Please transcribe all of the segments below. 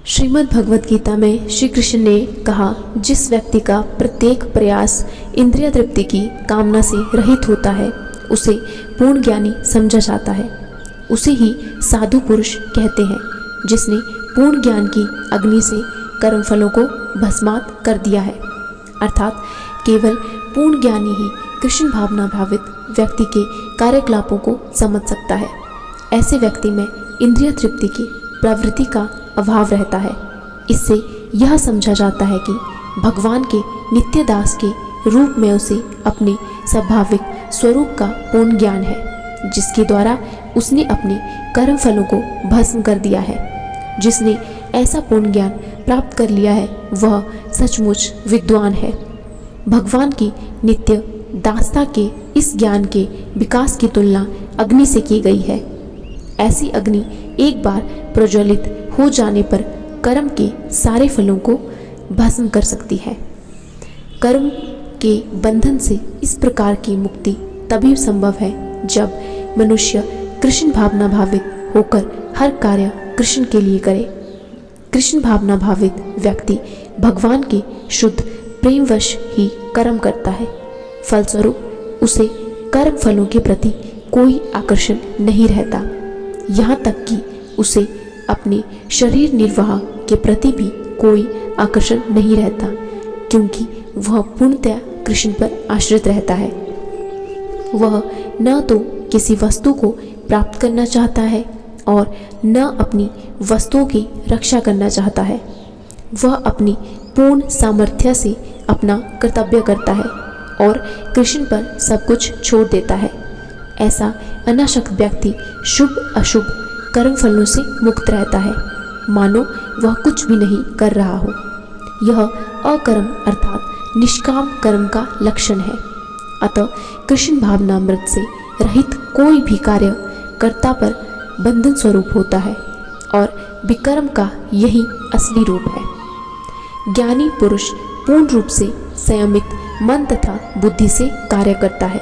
श्रीमद् भगवत गीता में श्री कृष्ण ने कहा, जिस व्यक्ति का प्रत्येक प्रयास इंद्रिय तृप्ति की कामना से रहित होता है उसे पूर्ण ज्ञानी समझा जाता है। उसे ही साधु पुरुष कहते हैं, जिसने पूर्ण ज्ञान की अग्नि से कर्मफलों को भस्मात कर दिया है। अर्थात केवल पूर्ण ज्ञानी ही कृष्ण भावना भावित व्यक्ति के कार्यकलापों को समझ सकता है। ऐसे व्यक्ति में इंद्रिय तृप्ति की प्रवृत्ति का अभाव रहता है। इससे यह समझा जाता है कि भगवान के नित्य दास के रूप में उसे अपने स्वाभाविक स्वरूप का पूर्ण ज्ञान है, जिसके द्वारा उसने अपने कर्म फलों को भस्म कर दिया है। जिसने ऐसा पूर्ण ज्ञान प्राप्त कर लिया है वह सचमुच विद्वान है। भगवान की नित्य दासता के इस ज्ञान के विकास की तुलना अग्नि से की गई है। ऐसी अग्नि एक बार प्रज्वलित हो जाने पर कर्म के सारे फलों को भस्म कर सकती है। कर्म के बंधन से इस प्रकार की मुक्ति तभी संभव है जब मनुष्य कृष्ण भावना भावित होकर हर कार्य कृष्ण के लिए करे। कृष्ण भावना भावित व्यक्ति भगवान के शुद्ध प्रेमवश ही कर्म करता है। फलस्वरूप उसे कर्म फलों के प्रति कोई आकर्षण नहीं रहता। यहाँ तक कि उसे अपने शरीर निर्वाह के प्रति भी कोई आकर्षण नहीं रहता, क्योंकि वह पूर्णतया कृष्ण पर आश्रित रहता है। वह न तो किसी वस्तु को प्राप्त करना चाहता है और न अपनी वस्तुओं की रक्षा करना चाहता है। वह अपनी पूर्ण सामर्थ्य से अपना कर्तव्य करता है और कृष्ण पर सब कुछ छोड़ देता है। ऐसा अनासक्त व्यक्ति शुभ अशुभ कर्म फलों से मुक्त रहता है, मानो वह कुछ भी नहीं कर रहा हो। यह अकर्म अर्थात निष्काम कर्म का लक्षण है। अतः कृष्ण भावनामृत से रहित कोई भी कार्य कर्ता पर बंधन स्वरूप होता है और विकर्म का यही असली रूप है। ज्ञानी पुरुष पूर्ण रूप से संयमित मन तथा बुद्धि से कार्य करता है,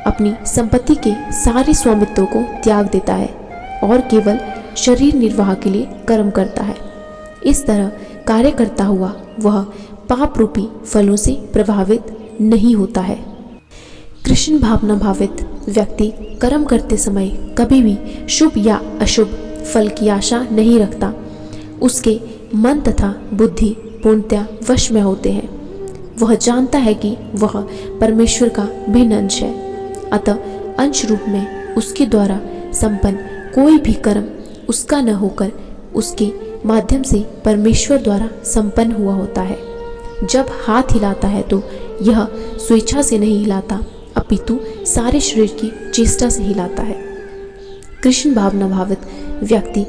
अपनी संपत्ति के सारे स्वामित्व को त्याग देता है और केवल शरीर निर्वाह के लिए कर्म करता है। इस तरह कार्य करता हुआ वह पाप रूपी फलों से प्रभावित नहीं होता है। कृष्ण भावना भावित व्यक्ति कर्म करते समय कभी भी शुभ या अशुभ फल की आशा नहीं रखता। उसके मन तथा बुद्धि पूर्णतया वश में होते हैं। वह जानता है कि वह परमेश्वर का भिन्न अंश है, अतः अंश रूप में उसके द्वारा संपन्न कोई भी कर्म उसका न होकर उसके माध्यम से परमेश्वर द्वारा संपन्न हुआ होता है। जब हाथ हिलाता है तो यह स्वेच्छा से नहीं हिलाता, अपितु सारे शरीर की चेष्टा से हिलाता है। कृष्ण भावना भावित व्यक्ति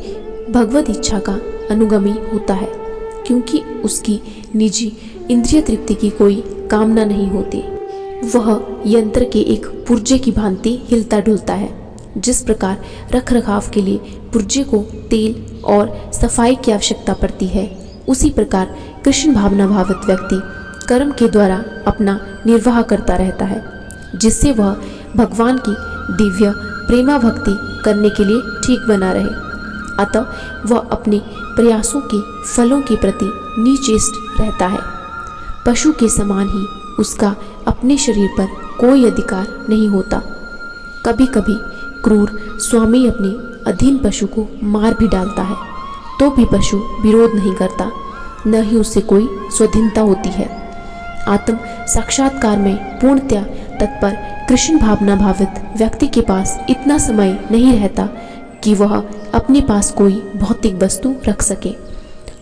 भगवत इच्छा का अनुगामी होता है, क्योंकि उसकी निजी इंद्रिय तृप्ति की कोई कामना नहीं होती। वह यंत्र के एक पुर्जे की भांति हिलता डुलता है। जिस प्रकार रख रखाव के लिए पुर्जे को तेल और सफाई की आवश्यकता पड़ती है, उसी प्रकार कृष्ण भावना भावित व्यक्ति कर्म के द्वारा अपना निर्वाह करता रहता है, जिससे वह भगवान की दिव्य प्रेमा भक्ति करने के लिए ठीक बना रहे। अतः वह अपने प्रयासों के फलों के प्रति निश्चेष्ट रहता है। पशु के समान ही उसका अपने शरीर पर कोई अधिकार नहीं होता। कभी कभी क्रूर स्वामी अपने अधीन पशु को मार भी डालता है, तो भी पशु विरोध नहीं करता, न ही उससे कोई स्वाधीनता होती है। आत्म साक्षात्कार में पूर्णतया तत्पर कृष्ण भावना भावित व्यक्ति के पास इतना समय नहीं रहता कि वह अपने पास कोई भौतिक वस्तु रख सके।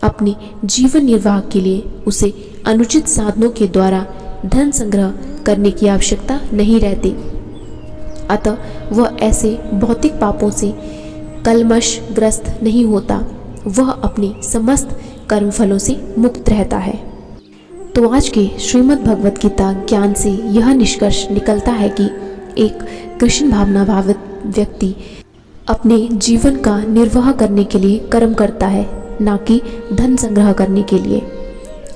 अपने जीवन निर्वाह के लिए उसे अनुचित साधनों के द्वारा धन संग्रह करने की आवश्यकता नहीं रहती। अतः वह ऐसे भौतिक पापों से कलमशग्रस्त नहीं होता। वह अपने समस्त कर्मफलों से मुक्त रहता है। तो आज के श्रीमद् भगवत गीता ज्ञान से यह निष्कर्ष निकलता है कि एक कृष्ण भावना भावित व्यक्ति अपने जीवन का निर्वाह करने के लिए कर्म करता है, ना कि धन संग्रह करने के लिए।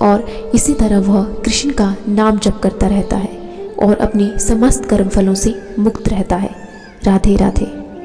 और इसी तरह वह कृष्ण का नाम जप करता रहता है और अपने समस्त कर्मफलों से मुक्त रहता है। राधे राधे।